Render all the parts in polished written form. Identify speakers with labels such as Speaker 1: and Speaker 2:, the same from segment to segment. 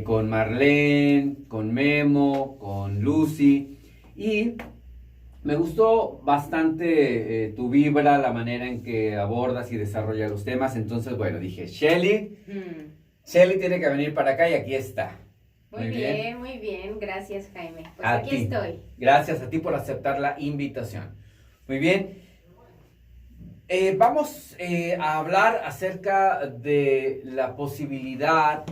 Speaker 1: con Marlene, con Memo, con Lucy. Y me gustó bastante tu vibra, la manera en que abordas y desarrollas los temas. Entonces, bueno, dije, Shelly tiene que venir para acá y aquí está.
Speaker 2: Muy bien, muy bien. Gracias, Jaime. Pues
Speaker 1: A
Speaker 2: aquí
Speaker 1: ti.
Speaker 2: estoy.
Speaker 1: Gracias a ti por aceptar la invitación. Muy bien. Vamos a hablar acerca de la posibilidad,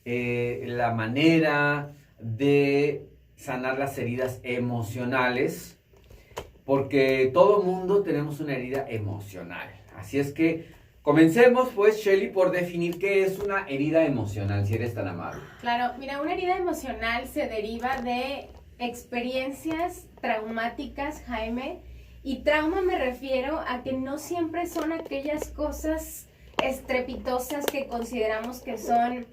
Speaker 1: la manera de sanar las heridas emocionales, porque todo mundo tenemos una herida emocional. Así es que comencemos, pues, Shelly, por definir qué es una herida emocional, si eres tan amable.
Speaker 2: Claro, mira, una herida emocional se deriva de experiencias traumáticas, Jaime. Y trauma me refiero a que no siempre son aquellas cosas estrepitosas que consideramos que son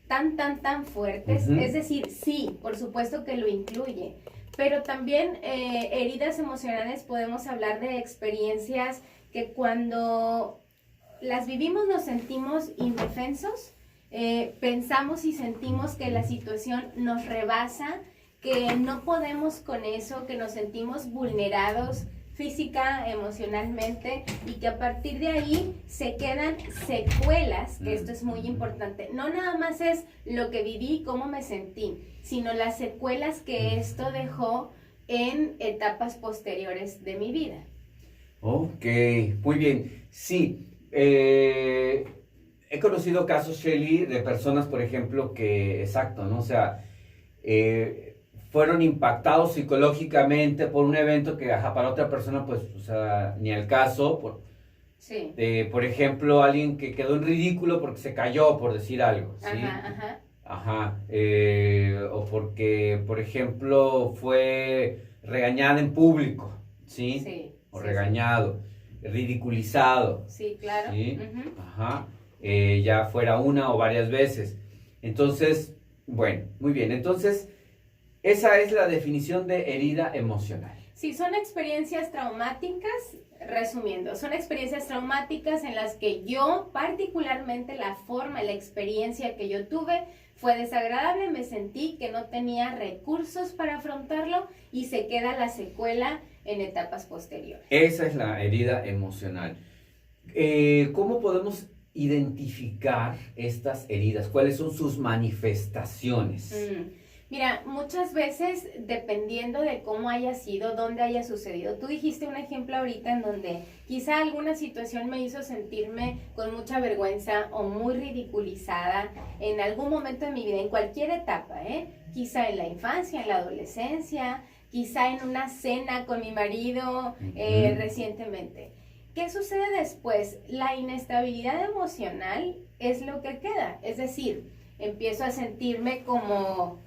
Speaker 2: tan fuertes. Es decir, sí, por supuesto que lo incluye. Pero también heridas emocionales podemos hablar de experiencias que cuando las vivimos nos sentimos indefensos, pensamos y sentimos que la situación nos rebasa, que no podemos con eso, que nos sentimos vulnerados física, emocionalmente, y que a partir de ahí se quedan secuelas, que esto es muy importante. No nada más es lo que viví, cómo me sentí, sino las secuelas que esto dejó en etapas posteriores de mi vida.
Speaker 1: Ok, muy bien. Sí, he conocido casos, Shelly, de personas, por ejemplo, que, exacto, ¿no? O sea, fueron impactados psicológicamente por un evento que, ajá, para otra persona, pues, o sea, ni al caso.
Speaker 2: Sí.
Speaker 1: Por ejemplo, alguien que quedó en ridículo porque se cayó, por decir algo, ¿sí?
Speaker 2: Ajá.
Speaker 1: O porque, por ejemplo, fue regañada en público, ¿sí?
Speaker 2: Sí.
Speaker 1: O regañado, ridiculizado.
Speaker 2: Sí, claro.
Speaker 1: ¿Sí? Ajá. Ya fuera una o varias veces. Entonces, bueno, muy bien. Entonces, esa es la definición de herida emocional.
Speaker 2: Sí, son experiencias traumáticas, resumiendo, son experiencias traumáticas en las que yo, particularmente la experiencia que yo tuve fue desagradable, me sentí que no tenía recursos para afrontarlo y se queda la secuela en etapas posteriores.
Speaker 1: Esa es la herida emocional. ¿Cómo podemos identificar estas heridas? ¿Cuáles son sus manifestaciones?
Speaker 2: Mira, muchas veces, dependiendo de cómo haya sido, dónde haya sucedido, tú dijiste un ejemplo ahorita en donde quizá alguna situación me hizo sentirme con mucha vergüenza o muy ridiculizada en algún momento de mi vida, en cualquier etapa, quizá en la infancia, en la adolescencia, quizá en una cena con mi marido recientemente. ¿Qué sucede después? La inestabilidad emocional es lo que queda, es decir, empiezo a sentirme como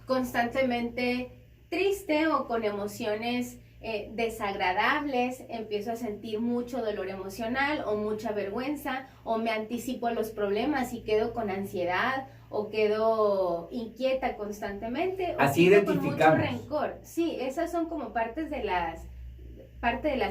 Speaker 2: constantemente triste o con emociones desagradables, empiezo a sentir mucho dolor emocional o mucha vergüenza, o me anticipo a los problemas y quedo con ansiedad o quedo inquieta constantemente, o
Speaker 1: así
Speaker 2: con mucho
Speaker 1: identificamos.
Speaker 2: rencor. Sí, esas son como parte de las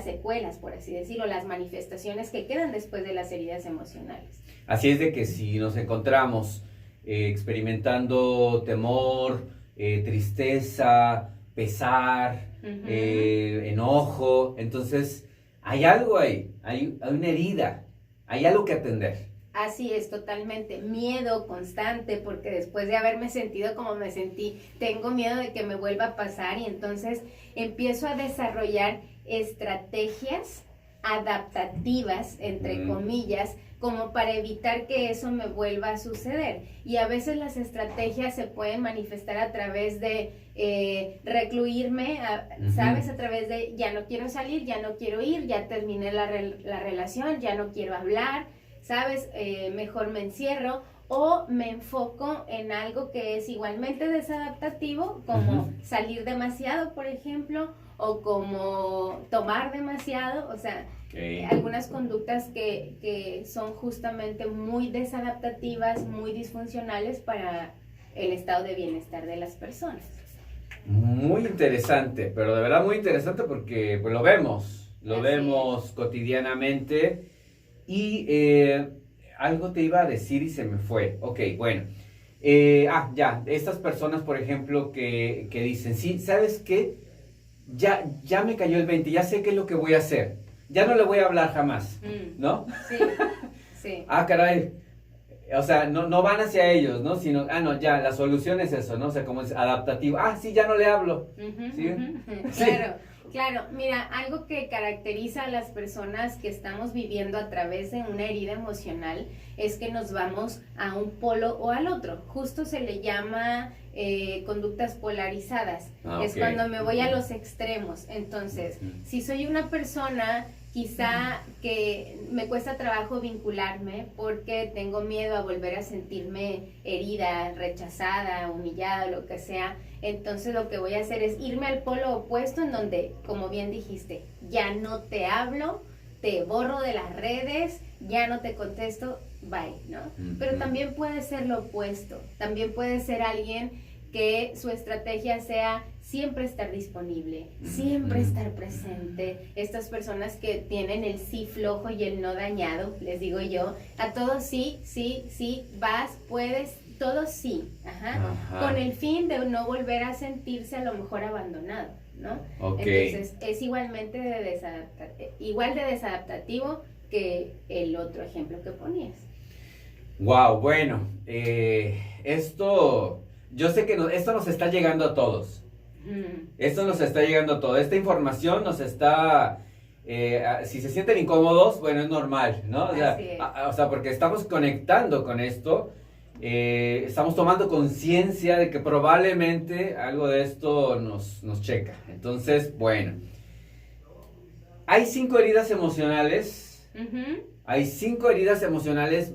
Speaker 2: secuelas, por así decirlo, las manifestaciones que quedan después de las heridas emocionales.
Speaker 1: Así es de que si nos encontramos experimentando temor, tristeza, pesar, enojo, entonces hay algo ahí, hay una herida, hay algo que atender.
Speaker 2: Así es, totalmente. Miedo constante, porque después de haberme sentido como me sentí, tengo miedo de que me vuelva a pasar, y entonces empiezo a desarrollar estrategias adaptativas, entre comillas, como para evitar que eso me vuelva a suceder. Y a veces las estrategias se pueden manifestar a través de recluirme, ¿sabes? A través de ya no quiero salir, ya no quiero ir, ya terminé la relación, ya no quiero hablar, ¿sabes? Mejor me encierro, o me enfoco en algo que es igualmente desadaptativo, como salir demasiado, por ejemplo, o como tomar demasiado, o sea, algunas conductas que son justamente muy desadaptativas, muy disfuncionales para el estado de bienestar de las personas.
Speaker 1: Muy interesante, pero de verdad muy interesante porque pues, lo vemos cotidianamente, y algo te iba a decir y se me fue. Ok, bueno. Ya, estas personas, por ejemplo, que dicen, sí, ¿sabes qué? Ya me cayó el 20, ya sé qué es lo que voy a hacer. Ya no le voy a hablar jamás, ¿no?
Speaker 2: Sí, sí.
Speaker 1: Caray. O sea, no van hacia ellos, ¿no? Sino, no, ya, la solución es eso, ¿no? O sea, como es adaptativo. Sí, ya no le hablo. ¿Sí?
Speaker 2: Claro, claro. Mira, algo que caracteriza a las personas que estamos viviendo a través de una herida emocional es que nos vamos a un polo o al otro. Justo se le llama conductas polarizadas. Es cuando me voy a los extremos. Entonces, si soy una persona quizá que me cuesta trabajo vincularme porque tengo miedo a volver a sentirme herida, rechazada, humillada, lo que sea, entonces lo que voy a hacer es irme al polo opuesto en donde, como bien dijiste, ya no te hablo, te borro de las redes, ya no te contesto, bye, ¿no? Pero también puede ser lo opuesto, también puede ser alguien que su estrategia sea siempre estar disponible, siempre estar presente. Estas personas que tienen el sí flojo y el no dañado, les digo yo, a todos sí, sí, sí, vas, puedes, todo sí, con el fin de no volver a sentirse a lo mejor abandonado, ¿no? Entonces es igualmente igual de desadaptativo que el otro ejemplo que ponías.
Speaker 1: Wow, bueno, yo sé que esto nos está llegando a todos. Esto nos está llegando a todos. Esta información nos está... si se sienten incómodos, bueno, es normal, ¿no? O sea, porque estamos conectando con esto. Estamos tomando conciencia de que probablemente algo de esto nos checa. Entonces, bueno. Hay 5 heridas emocionales. Hay 5 heridas emocionales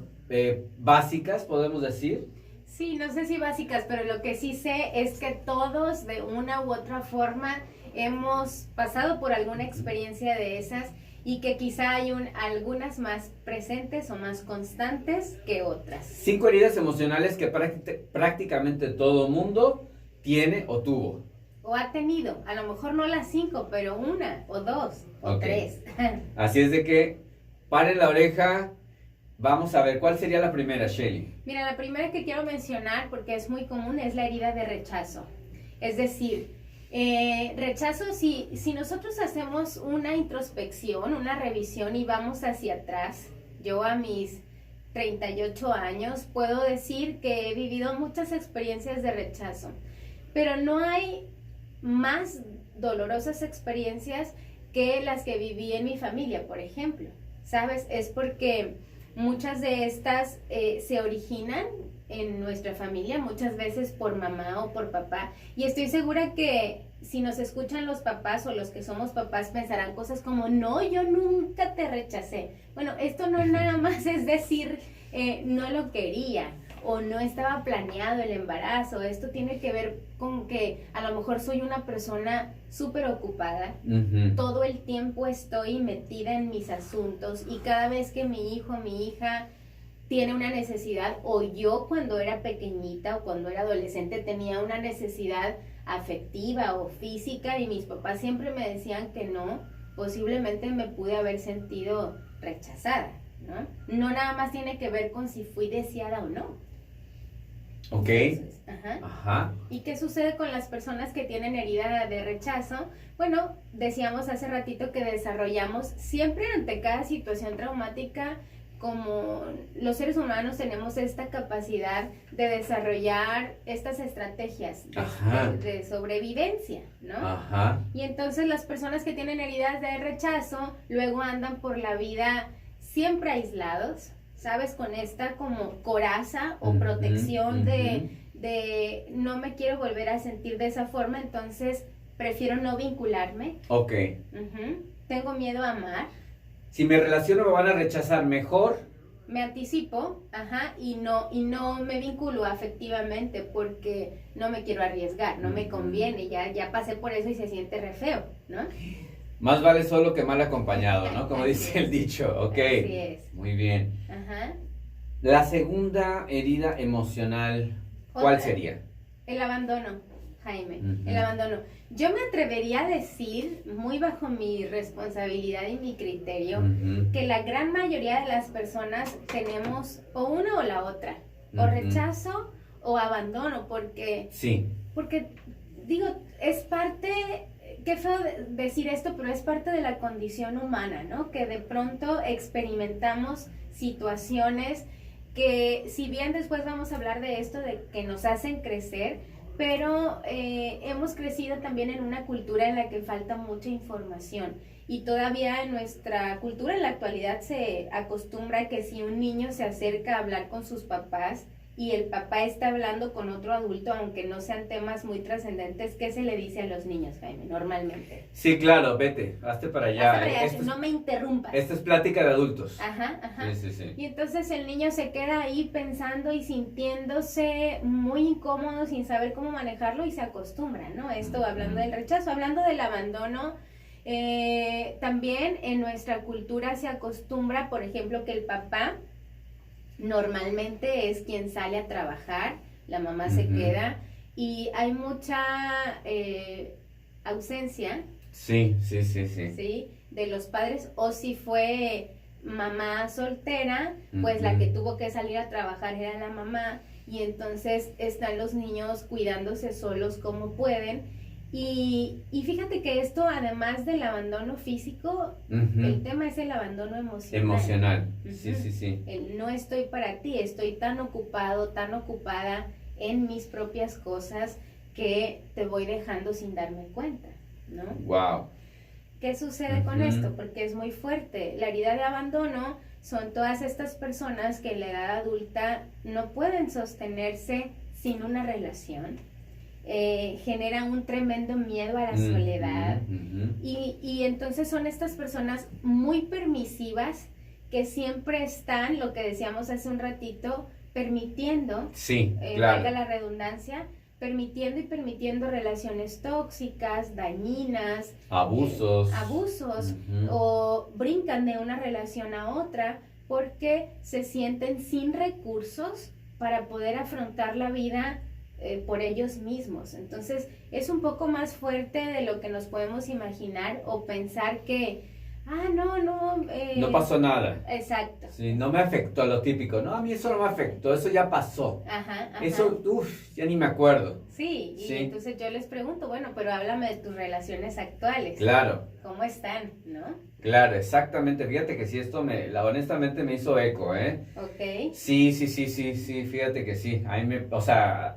Speaker 1: básicas, podemos decir.
Speaker 2: Sí, no sé si básicas, pero lo que sí sé es que todos de una u otra forma hemos pasado por alguna experiencia de esas y que quizá hay algunas más presentes o más constantes que otras. 5
Speaker 1: heridas emocionales que prácticamente todo mundo tiene o tuvo.
Speaker 2: O ha tenido, a lo mejor no las 5, pero 1 o 2 o 3.
Speaker 1: Así es de que paren la oreja. Vamos a ver, ¿cuál sería la primera, Shelly?
Speaker 2: Mira, la primera que quiero mencionar, porque es muy común, es la herida de rechazo. Es decir, rechazo, si nosotros hacemos una introspección, una revisión y vamos hacia atrás, yo a mis 38 años puedo decir que he vivido muchas experiencias de rechazo, pero no hay más dolorosas experiencias que las que viví en mi familia, por ejemplo, ¿sabes? Es porque muchas de estas se originan en nuestra familia, muchas veces por mamá o por papá, y estoy segura que si nos escuchan los papás o los que somos papás pensarán cosas como, no, yo nunca te rechacé. Bueno, esto no nada más es decir, no lo quería o no estaba planeado el embarazo. Esto tiene que ver con que a lo mejor soy una persona súper ocupada, todo el tiempo estoy metida en mis asuntos y cada vez que mi hijo o mi hija tiene una necesidad, o yo cuando era pequeñita o cuando era adolescente tenía una necesidad afectiva o física y mis papás siempre me decían que no, posiblemente me pude haber sentido rechazada, ¿no? No nada más tiene que ver con si fui deseada o no.
Speaker 1: Ok.
Speaker 2: Entonces, ¿Y qué sucede con las personas que tienen herida de rechazo? Bueno, decíamos hace ratito que desarrollamos siempre ante cada situación traumática, como los seres humanos tenemos esta capacidad de desarrollar estas estrategias de sobrevivencia, ¿no? Y entonces las personas que tienen heridas de rechazo luego andan por la vida siempre aislados, ¿sabes? Con esta como coraza o protección de no me quiero volver a sentir de esa forma, entonces prefiero no vincularme.
Speaker 1: Ok.
Speaker 2: Tengo miedo a amar.
Speaker 1: Si me relaciono me van a rechazar, mejor.
Speaker 2: Me anticipo, y no me vinculo afectivamente porque no me quiero arriesgar, no me conviene, ya pasé por eso y se siente re feo, ¿no?
Speaker 1: Más vale solo que mal acompañado, ¿no? Como dice el dicho, ok.
Speaker 2: Así es.
Speaker 1: Muy bien. La segunda herida emocional, ¿cuál sería?
Speaker 2: El abandono. Jaime,
Speaker 1: Ujú.
Speaker 2: el abandono. Yo me atrevería a decir, muy bajo mi responsabilidad y mi criterio,
Speaker 1: Ujú.
Speaker 2: que la gran mayoría de las personas tenemos o una o la otra, o
Speaker 1: Ujú.
Speaker 2: rechazo o abandono,
Speaker 1: Sí.
Speaker 2: porque digo, es parte, qué feo decir esto, pero es parte de la condición humana, ¿no? Que de pronto experimentamos situaciones que, si bien después vamos a hablar de esto, de que nos hacen crecer, pero hemos crecido también en una cultura en la que falta mucha información. Y todavía en nuestra cultura en la actualidad se acostumbra que si un niño se acerca a hablar con sus papás y el papá está hablando con otro adulto, aunque no sean temas muy trascendentes, ¿qué se le dice a los niños, Jaime, normalmente?
Speaker 1: Sí, claro, vete, hazte para allá.
Speaker 2: Hazte para allá,
Speaker 1: Esto
Speaker 2: no me interrumpas.
Speaker 1: es plática de adultos.
Speaker 2: Ajá, ajá.
Speaker 1: Sí, sí, sí.
Speaker 2: Y entonces el niño se queda ahí pensando y sintiéndose muy incómodo sin saber cómo manejarlo y se acostumbra, ¿no? Esto hablando del rechazo, hablando del abandono. También en nuestra cultura se acostumbra, por ejemplo, que el papá normalmente es quien sale a trabajar, la mamá se
Speaker 1: Ujú.
Speaker 2: queda y hay mucha ausencia,
Speaker 1: Sí, sí, sí, sí.
Speaker 2: ¿sí? De los padres, o si fue mamá soltera, pues la
Speaker 1: Ujú.
Speaker 2: que tuvo que salir a trabajar era la mamá y entonces están los niños cuidándose solos como pueden. Y fíjate que esto, además del abandono físico,
Speaker 1: Ujú.
Speaker 2: el tema es el abandono emocional.
Speaker 1: Emocional.
Speaker 2: Ujú.
Speaker 1: Sí, sí, sí.
Speaker 2: El no estoy para ti, estoy tan ocupado, tan ocupada en mis propias cosas que te voy dejando sin darme cuenta, ¿no?
Speaker 1: Wow.
Speaker 2: ¿Qué sucede con
Speaker 1: Ujú.
Speaker 2: esto? Porque es muy fuerte. La herida de abandono son todas estas personas que en la edad adulta no pueden sostenerse sin una relación. Genera un tremendo miedo a la soledad.
Speaker 1: Ujú.
Speaker 2: Y entonces son estas personas muy permisivas que siempre están, lo que decíamos hace un ratito, permitiendo,
Speaker 1: Sí,
Speaker 2: valga
Speaker 1: claro.
Speaker 2: la redundancia, permitiendo relaciones tóxicas, dañinas,
Speaker 1: Abusos.
Speaker 2: abusos,
Speaker 1: Ujú.
Speaker 2: o brincan de una relación a otra porque se sienten sin recursos para poder afrontar la vida por ellos mismos. Entonces es un poco más fuerte de lo que nos podemos imaginar o pensar que, no,
Speaker 1: No pasó nada.
Speaker 2: exacto.
Speaker 1: Sí, no me afectó lo típico. No, a mí eso no me afectó, eso ya pasó.
Speaker 2: Ajá, ajá.
Speaker 1: Eso, uff, ya ni me acuerdo.
Speaker 2: Sí, y
Speaker 1: Sí.
Speaker 2: entonces yo les pregunto, bueno, pero háblame de tus relaciones actuales.
Speaker 1: Claro,
Speaker 2: ¿Cómo están? ¿No?
Speaker 1: claro, exactamente. Fíjate que sí, esto honestamente me hizo eco, ¿eh?
Speaker 2: Ok.
Speaker 1: Sí, sí, sí, sí, sí, fíjate que sí. O sea,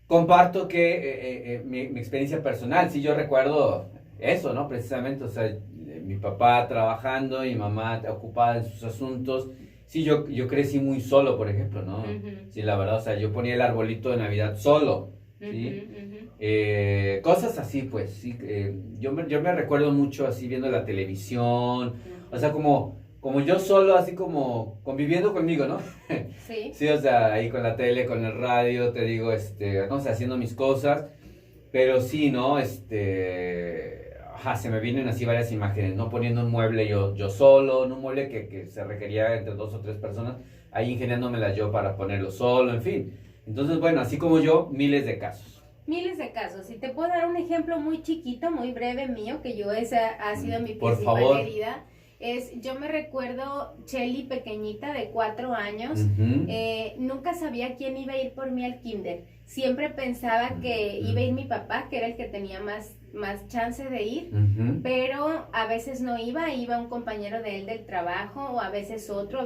Speaker 1: comparto que mi experiencia personal, sí, yo recuerdo eso, ¿no? Precisamente, o sea, mi papá trabajando y mi mamá ocupada en sus asuntos. Sí, yo crecí muy solo, por ejemplo, ¿no?
Speaker 2: Ujú.
Speaker 1: Sí, la verdad, o sea, yo ponía el arbolito de Navidad solo, ¿sí?
Speaker 2: Ujú, ujú.
Speaker 1: Cosas así, pues, sí. Yo me recuerdo mucho así viendo la televisión, o sea, como yo solo, así como conviviendo conmigo, ¿no?
Speaker 2: Sí.
Speaker 1: Sí, o sea, ahí con la tele, con el radio, te digo, no sé, haciendo mis cosas, pero sí, ¿no? Se me vienen así varias imágenes, ¿no? Poniendo un mueble yo solo, en un mueble que se requería entre 2 o 3 personas, ahí ingeniándomelas yo para ponerlo solo, en fin. Entonces, bueno, así como yo, miles de casos.
Speaker 2: Miles de casos. Y te puedo dar un ejemplo muy chiquito, muy breve mío, que esa ha sido mi
Speaker 1: Por
Speaker 2: principal
Speaker 1: favor.
Speaker 2: herida. Yo me recuerdo Chelly pequeñita de 4 años,
Speaker 1: Ujú.
Speaker 2: nunca sabía quién iba a ir por mí al kinder. Siempre pensaba que iba a ir mi papá, que era el que tenía más chance de ir,
Speaker 1: Ujú.
Speaker 2: pero a veces no iba un compañero de él del trabajo, o a veces otro,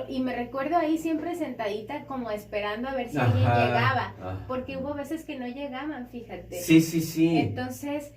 Speaker 2: y me recuerdo ahí siempre sentadita como esperando a ver si alguien
Speaker 1: Ajá,
Speaker 2: llegaba,
Speaker 1: ajá.
Speaker 2: porque hubo veces que no llegaban, fíjate.
Speaker 1: Sí, sí, sí.
Speaker 2: Entonces,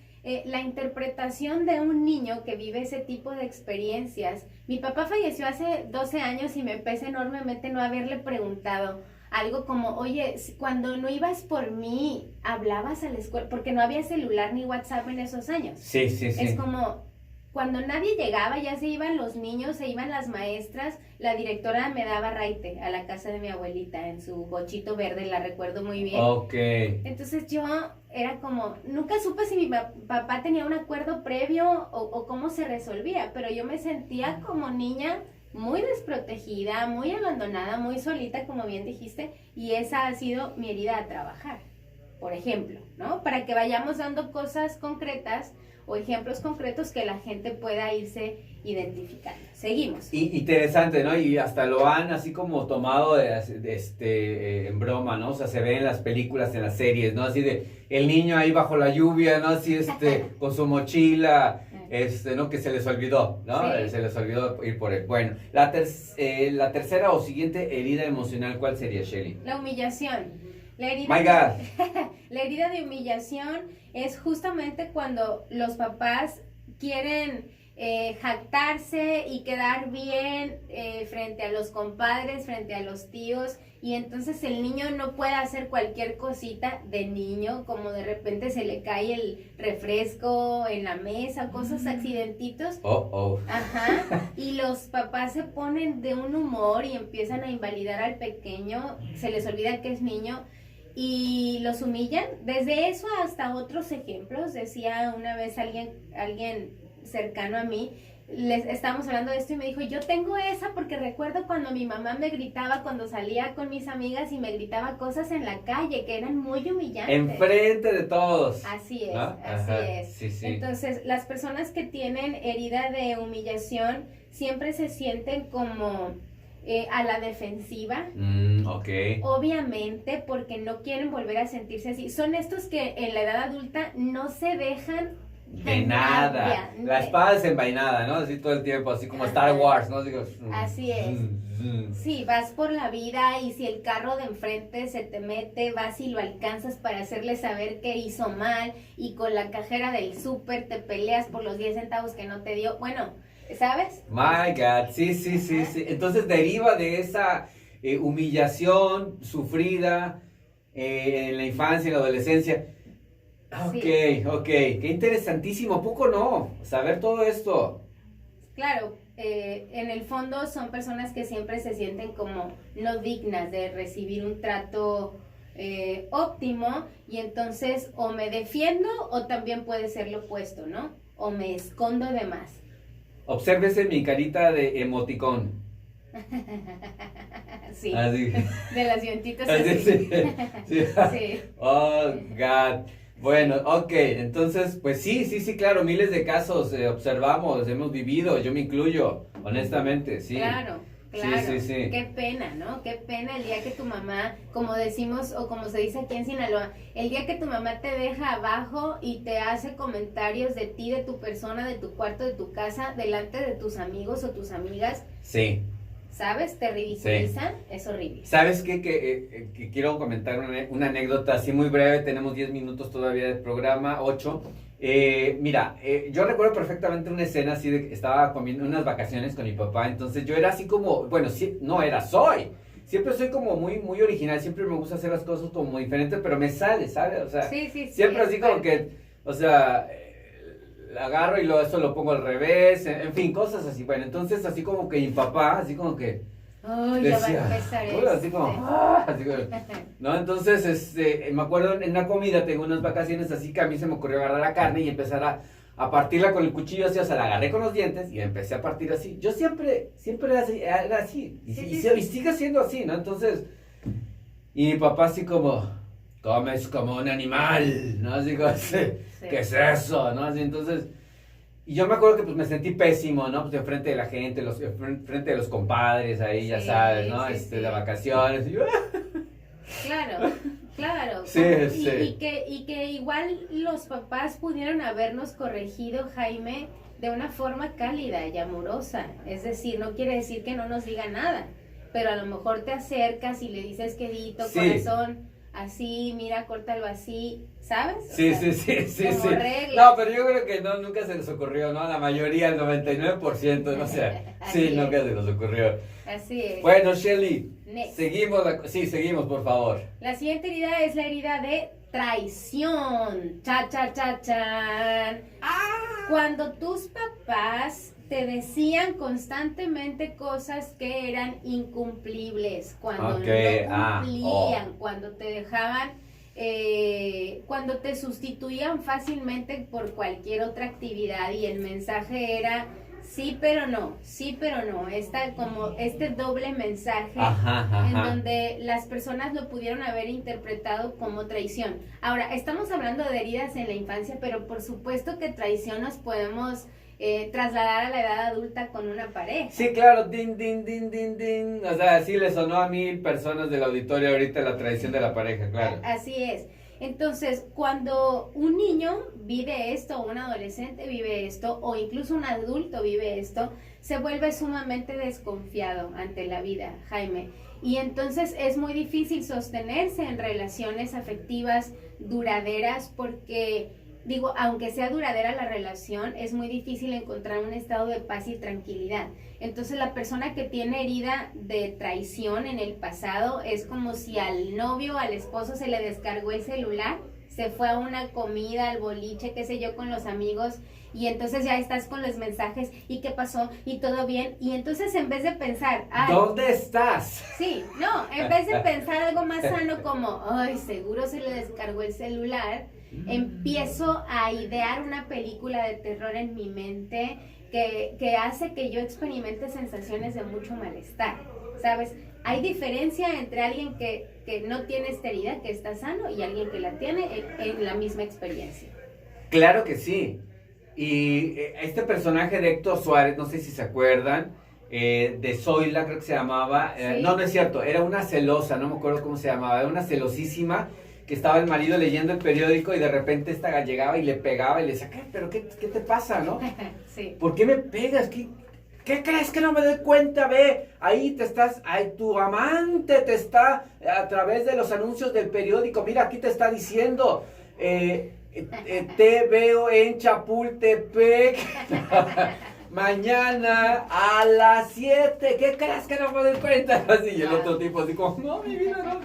Speaker 2: la interpretación de un niño que vive ese tipo de experiencias, mi papá falleció hace 12 años y me pesa enormemente no haberle preguntado algo como, oye, cuando no ibas por mí, hablabas a la escuela, porque no había celular ni WhatsApp en esos años.
Speaker 1: Sí, sí, sí.
Speaker 2: Es como, cuando nadie llegaba, ya se iban los niños, se iban las maestras, la directora me daba raite a la casa de mi abuelita en su bochito verde, la recuerdo muy bien.
Speaker 1: Ok.
Speaker 2: Entonces yo era como, nunca supe si mi papá tenía un acuerdo previo o cómo se resolvía, pero yo me sentía como niña muy desprotegida, muy abandonada, muy solita, como bien dijiste, y esa ha sido mi herida a trabajar. por ejemplo, ¿no? Para que vayamos dando cosas concretas o ejemplos concretos que la gente pueda irse identificando. Seguimos.
Speaker 1: Interesante, ¿no? Y hasta lo han así como tomado en broma, ¿no? O sea, se ve en las películas, en las series, ¿no? Así de el niño ahí bajo la lluvia, ¿no? Así con su mochila, ¿no? Que se les olvidó, ¿no?
Speaker 2: Sí.
Speaker 1: Se les olvidó ir por él. Bueno, la tercera o siguiente herida emocional, ¿cuál sería, Shelly?
Speaker 2: La humillación. La herida,
Speaker 1: My God.
Speaker 2: La herida de humillación es justamente cuando los papás quieren jactarse y quedar bien frente a los compadres, frente a los tíos, y entonces el niño no puede hacer cualquier cosita de niño, como de repente se le cae el refresco en la mesa, cosas, accidentitos. Ajá, y los papás se ponen de un humor y empiezan a invalidar al pequeño, se les olvida que es niño y los humillan. Desde eso hasta otros ejemplos. Decía una vez alguien cercano a mí, les estábamos hablando de esto y me dijo, yo tengo esa porque recuerdo cuando mi mamá me gritaba cuando salía con mis amigas y me gritaba cosas en la calle que eran muy humillantes.
Speaker 1: Enfrente de todos.
Speaker 2: Así es,
Speaker 1: ¿no?
Speaker 2: así
Speaker 1: Ajá,
Speaker 2: es.
Speaker 1: sí, sí.
Speaker 2: Entonces, las personas que tienen herida de humillación siempre se sienten como a la defensiva.
Speaker 1: Ok.
Speaker 2: Obviamente, porque no quieren volver a sentirse así. Son estos que en la edad adulta no se dejan
Speaker 1: De nada. La espada desenvainada, ¿no? Así todo el tiempo, así como Star Wars, ¿no? Digo,
Speaker 2: así es. Sí, vas por la vida y si el carro de enfrente se te mete, vas y lo alcanzas para hacerle saber que hizo mal y con la cajera del súper te peleas por los 10 centavos que no te dio. Bueno, ¿sabes?
Speaker 1: My God, sí. Entonces deriva de esa humillación sufrida en la infancia y la adolescencia. Ok, qué interesantísimo, ¿a poco no? Saber todo esto.
Speaker 2: Claro, en el fondo son personas que siempre se sienten como no dignas de recibir un trato óptimo y entonces o me defiendo o también puede ser lo opuesto, ¿no? O me escondo de más.
Speaker 1: Obsérvese mi carita de emoticón.
Speaker 2: Sí,
Speaker 1: Así.
Speaker 2: de las dientitas
Speaker 1: Así,
Speaker 2: así.
Speaker 1: sí.
Speaker 2: Sí.
Speaker 1: Oh, God. Bueno, ok, entonces, pues sí, claro, miles de casos observamos, hemos vivido, yo me incluyo, honestamente, sí.
Speaker 2: Claro.
Speaker 1: Sí.
Speaker 2: Qué pena, ¿no? Qué pena el día que tu mamá, como decimos o como se dice aquí en Sinaloa, el día que tu mamá te deja abajo y te hace comentarios de ti, de tu persona, de tu cuarto, de tu casa, delante de tus amigos o tus amigas.
Speaker 1: Sí.
Speaker 2: ¿Sabes? Te ridiculizan, es horrible.
Speaker 1: ¿Sabes qué? Que quiero comentar una anécdota así muy breve, tenemos 10 minutos todavía del programa, 8. Mira, yo recuerdo perfectamente una escena así de que estaba comiendo unas vacaciones con mi papá, entonces yo era así como, bueno, sí, no era, soy. Siempre soy como muy original, siempre me gusta hacer las cosas como diferentes, pero me sale, ¿sabes? O sea,
Speaker 2: sí,
Speaker 1: siempre así como que, o sea, la agarro y eso lo pongo al revés, en fin, cosas así. Bueno, entonces así como que mi papá, así como que
Speaker 2: Ay,
Speaker 1: decía,
Speaker 2: ya va a empezar
Speaker 1: así como, así como, ¿no? Entonces, me acuerdo en una comida, tengo unas vacaciones así que a mí se me ocurrió agarrar la carne y empezar a partirla con el cuchillo así, o sea, la agarré con los dientes y empecé a partir así. Yo siempre era así, y sigue siendo así, ¿no? Entonces, y mi papá así como, comes como un animal, ¿no? Así como, ¿qué es eso? ¿No? Así, entonces, y yo me acuerdo que pues me sentí pésimo, ¿no? Pues enfrente de la gente, enfrente de los compadres ahí, ya sabes, ¿no? De vacaciones. Y,
Speaker 2: Claro.
Speaker 1: Sí.
Speaker 2: Y que igual los papás pudieron habernos corregido, Jaime, de una forma cálida y amorosa. Es decir, no quiere decir que no nos diga nada, pero a lo mejor te acercas y le dices, quedito, corazón, así, mira, córtalo así, ¿sabes?
Speaker 1: Sí.
Speaker 2: Reglas.
Speaker 1: No, pero yo creo que no, nunca se les ocurrió, ¿no? La mayoría, el 99%, no sé. Nunca se les ocurrió.
Speaker 2: Así es.
Speaker 1: Bueno, Shelly,
Speaker 2: Next.
Speaker 1: seguimos, por favor.
Speaker 2: La siguiente herida es la herida de traición. Chan. Cuando tus papás te decían constantemente cosas que eran incumplibles, cuando no cumplían, cuando te dejaban, cuando te sustituían fácilmente por cualquier otra actividad y el mensaje era, Sí, pero no, sí, pero no. Está como este doble mensaje
Speaker 1: Ajá,
Speaker 2: en
Speaker 1: ajá.
Speaker 2: donde las personas lo pudieron haber interpretado como traición. Ahora, estamos hablando de heridas en la infancia, pero por supuesto que traición nos podemos trasladar a la edad adulta con una pareja.
Speaker 1: Sí, claro, din, din, din, din, din. O sea, sí le sonó a 1000 personas del auditorio ahorita la traición de la pareja, claro.
Speaker 2: Así es. Entonces, cuando un niño vive esto, o un adolescente vive esto, o incluso un adulto vive esto, se vuelve sumamente desconfiado ante la vida, Jaime. Y entonces es muy difícil sostenerse en relaciones afectivas duraderas porque, digo, aunque sea duradera la relación, es muy difícil encontrar un estado de paz y tranquilidad. Entonces la persona que tiene herida de traición en el pasado es como si al novio, al esposo se le descargó el celular, se fue a una comida, al boliche, qué sé yo, con los amigos, y entonces ya estás con los mensajes, ¿y qué pasó? ¿Y todo bien? Y entonces en vez de pensar, ay,
Speaker 1: ¿Dónde estás?
Speaker 2: sí, no, en vez de pensar algo más sano como, ay, seguro se le descargó el celular, empiezo a idear una película de terror en mi mente que hace que yo experimente sensaciones de mucho malestar, ¿sabes? Hay diferencia entre alguien que no tiene esta herida, que está sano, y alguien que la tiene en la misma experiencia.
Speaker 1: Claro que sí. Y este personaje de Héctor Suárez, no sé si se acuerdan, de Zoila creo que se llamaba,
Speaker 2: Sí.
Speaker 1: no, no es cierto, era una celosa, no me acuerdo cómo se llamaba, era una celosísima que estaba el marido leyendo el periódico y de repente esta llegaba y le pegaba y le decía, ¿pero qué te pasa, no?
Speaker 2: Sí.
Speaker 1: ¿Por qué me pegas? ¿Qué crees que no me doy cuenta? Ve, ahí te estás, ay, tu amante te está a través de los anuncios del periódico, mira, aquí te está diciendo, te veo en Chapultepec mañana a las 7. ¿Qué crees que no me doy cuenta? Así, y el otro tipo así como, no, mi vida,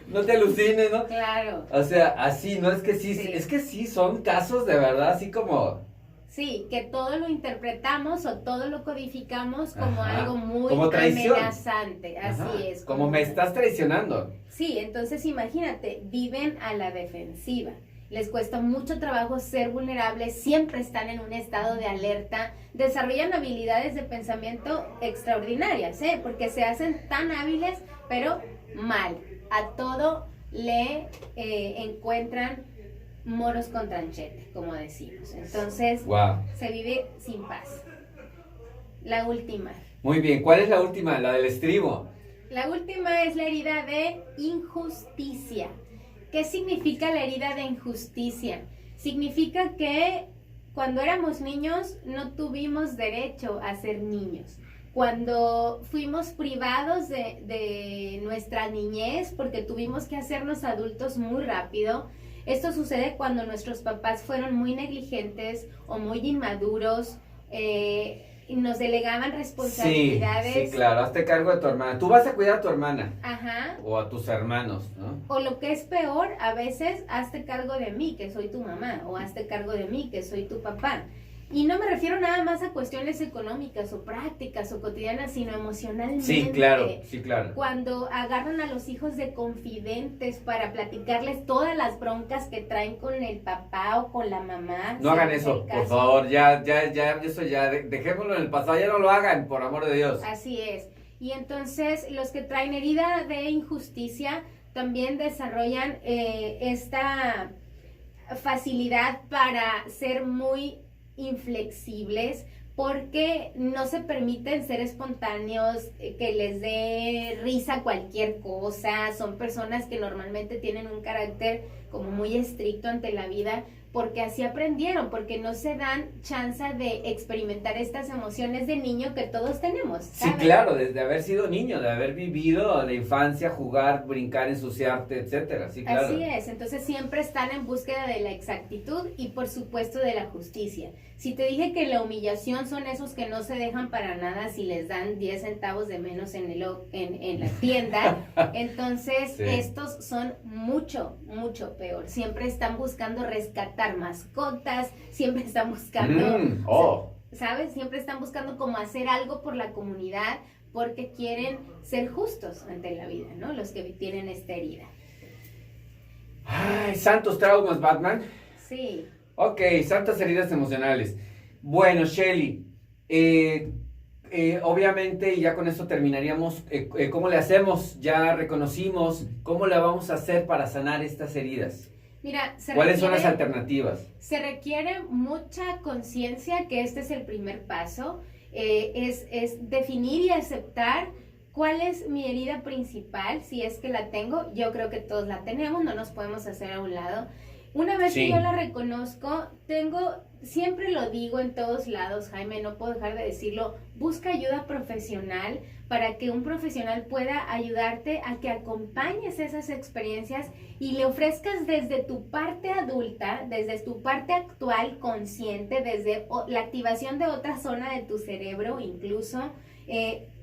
Speaker 1: no te alucines, ¿no?
Speaker 2: Claro.
Speaker 1: O sea, así, ¿no? Es que sí,
Speaker 2: Sí.
Speaker 1: es que sí, son casos de verdad, así como...
Speaker 2: Sí, que todo lo interpretamos o todo lo codificamos como
Speaker 1: Ajá,
Speaker 2: algo muy
Speaker 1: como traición.
Speaker 2: amenazante, así
Speaker 1: Ajá,
Speaker 2: es.
Speaker 1: como me estás traicionando.
Speaker 2: Sí, entonces imagínate, viven a la defensiva, les cuesta mucho trabajo ser vulnerables, siempre están en un estado de alerta, desarrollan habilidades de pensamiento extraordinarias, porque se hacen tan hábiles, pero mal, a todo le encuentran moros con tranchete, como decimos. Entonces,
Speaker 1: Wow.
Speaker 2: se vive sin paz. La última.
Speaker 1: Muy bien, ¿cuál es la última? La del estribo.
Speaker 2: La última es la herida de injusticia. ¿Qué significa la herida de injusticia? Significa que cuando éramos niños no tuvimos derecho a ser niños. Cuando fuimos privados de nuestra niñez porque tuvimos que hacernos adultos muy rápido. Esto sucede cuando nuestros papás fueron muy negligentes o muy inmaduros, y nos delegaban responsabilidades.
Speaker 1: Sí, claro, hazte cargo de tu hermana. Tú vas a cuidar a tu hermana.
Speaker 2: Ajá.
Speaker 1: O a tus hermanos, ¿no?
Speaker 2: O lo que es peor, a veces, hazte cargo de mí, que soy tu mamá, o hazte cargo de mí, que soy tu papá. Y no me refiero nada más a cuestiones económicas o prácticas o cotidianas, sino emocionalmente.
Speaker 1: Sí, claro.
Speaker 2: Cuando agarran a los hijos de confidentes para platicarles todas las broncas que traen con el papá o con la mamá.
Speaker 1: No hagan eso, por favor, ya, eso ya, dejémoslo en el pasado, ya no lo hagan, por amor de Dios.
Speaker 2: Así es. Y entonces los que traen herida de injusticia también desarrollan esta facilidad para ser muy inflexibles porque no se permiten ser espontáneos, que les dé risa cualquier cosa, son personas que normalmente tienen un carácter como muy estricto ante la vida, porque así aprendieron, porque no se dan chance de experimentar estas emociones de niño que todos tenemos, ¿sabes?
Speaker 1: Sí, claro, desde haber sido niño, de haber vivido la infancia, jugar, brincar, ensuciarte, etcétera, sí, claro.
Speaker 2: Así es, entonces siempre están en búsqueda de la exactitud y por supuesto de la justicia. Si te dije que la humillación son esos que no se dejan para nada si les dan 10 centavos de menos en la tienda, entonces
Speaker 1: sí.
Speaker 2: Estos son mucho peor. Siempre están buscando rescatar mascotas, siempre están buscando, ¿sabes? Siempre están buscando como hacer algo por la comunidad porque quieren ser justos ante la vida, ¿no? Los que tienen esta herida.
Speaker 1: Ay, santos traumas, Batman.
Speaker 2: Sí.
Speaker 1: Ok, santas heridas emocionales. Bueno, Shelly, Obviamente, y ya con esto terminaríamos, ¿cómo le hacemos? Ya reconocimos, ¿cómo le vamos a hacer para sanar estas heridas?
Speaker 2: Mira,
Speaker 1: ¿Cuáles son las alternativas?
Speaker 2: Se requiere mucha conciencia, que este es el primer paso, es definir y aceptar cuál es mi herida principal, si es que la tengo. Yo creo que todos la tenemos, no nos podemos hacer a un lado. Una vez que yo la reconozco, siempre lo digo en todos lados, Jaime, no puedo dejar de decirlo, busca ayuda profesional para que un profesional pueda ayudarte a que acompañes esas experiencias y le ofrezcas desde tu parte adulta, desde tu parte actual consciente, desde la activación de otra zona de tu cerebro, incluso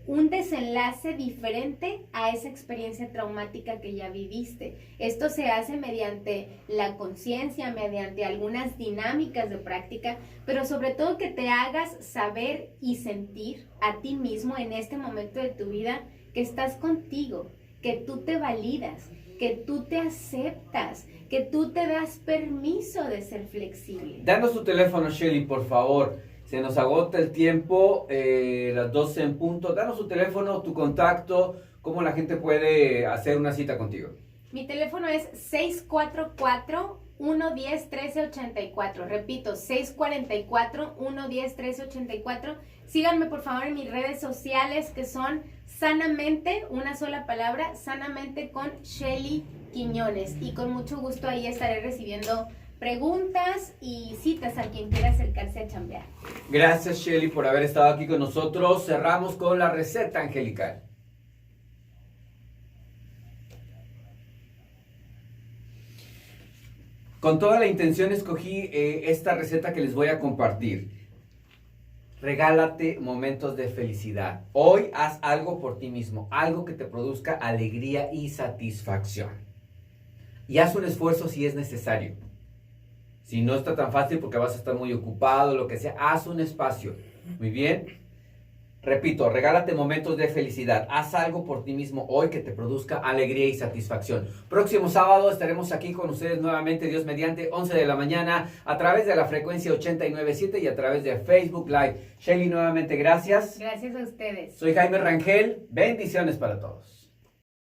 Speaker 2: un desenlace diferente a esa experiencia traumática que ya viviste. Esto se hace mediante la conciencia, mediante algunas dinámicas de práctica, pero sobre todo que te hagas saber y sentir a ti mismo en este momento de tu vida que estás contigo, que tú te validas, que tú te aceptas, que tú te das permiso de ser flexible.
Speaker 1: Danos tu teléfono, Shelly, por favor. Se nos agota el tiempo, las 12 en punto. Danos tu teléfono, tu contacto, cómo la gente puede hacer una cita contigo.
Speaker 2: Mi teléfono es 644-110-1384. Repito, 644-110-1384. Síganme por favor en mis redes sociales, que son Sanamente, una sola palabra, Sanamente con Shelly Quiñones. Y con mucho gusto ahí estaré recibiendo preguntas y citas a quien quiera acercarse a chambear.
Speaker 1: Gracias, Shelly, por haber estado aquí con nosotros. Cerramos con la receta angelical. Con toda la intención escogí esta receta que les voy a compartir. Regálate momentos de felicidad. Hoy haz algo por ti mismo, algo que te produzca alegría y satisfacción. Y haz un esfuerzo si es necesario. Si no está tan fácil porque vas a estar muy ocupado, lo que sea, haz un espacio. Muy bien. Repito, regálate momentos de felicidad. Haz algo por ti mismo hoy que te produzca alegría y satisfacción. Próximo sábado estaremos aquí con ustedes nuevamente, Dios mediante, 11 de la mañana, a través de la frecuencia 89.7 y a través de Facebook Live. Shelly, nuevamente gracias.
Speaker 2: Gracias a ustedes.
Speaker 1: Soy Jaime Rangel. Bendiciones para todos.